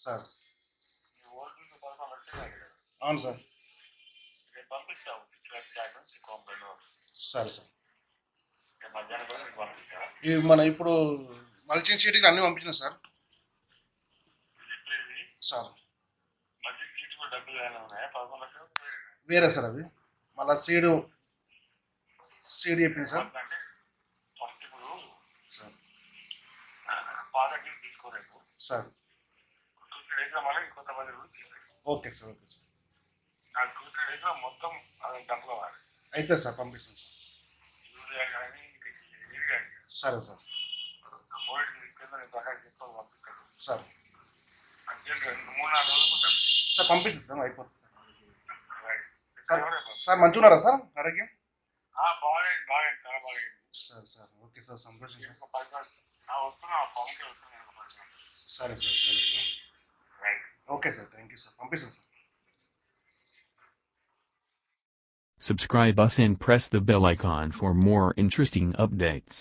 Sir. ఈ old 11 లక్షలు అడిగాడు. అవును సార్. రేపు పంపిస్తావు 6 లక్షల ట్యాక్స్ నుంచి కొంపలు. సరే సార్. రేపు మధ్యాహ్నం కూడా మీకు పంపిస్తా. ఇవి మన ఇప్పుడు మల్చింగ్ షీట్కి అన్నీ పంపించిన సార్. చెప్పేది సార్ మధ్య సీటు కూడా డబ్బులు ఏమైనా ఉన్నాయా? 11 లక్షలు వేరే సార్ అవి మళ్ళీ సీడ్ చెప్పింది సార్. అంటే ఫస్ట్ ఇప్పుడు సార్ పాదకి తీసుకోలేదు సార్. 2-3 డేస్ లో మళ్ళీ ఇంకొంత మంది కూడా తీసుకోలేదు. Okay sir. Okay sir. నాకు 2-3 డేస్ లో మొత్తం డబ్బు కావాలి. అయితే సార్ పంపిస్తాను సార్. యూరియా కానీ ఇది కానీ సరే సార్. మోడీ తీసుకెళ్ళి నేను సహాయం చేసుకోవాలి పంపిస్తాను సార్. అర్జెంట్ 3-4 రోజులు ఉంటుంది సార్ పంపిస్తాను సార్. అయిపోతుంది సార్. సార్. సార్ మంచిగా ఉన్నారా సార్ ఆరోగ్యం? బాగాలేదు బాగాలేదు చాలా బాగాలేదు. Sir sir. Okay sir. సంతోషం సార్. వస్తున్నా ఫోన్కి వస్తున్నాను. సరే సార్. సరే sir. Okay sir. Thank you sir. పంపిస్తాను sir. Subscribe us and press the bell icon for more interesting updates.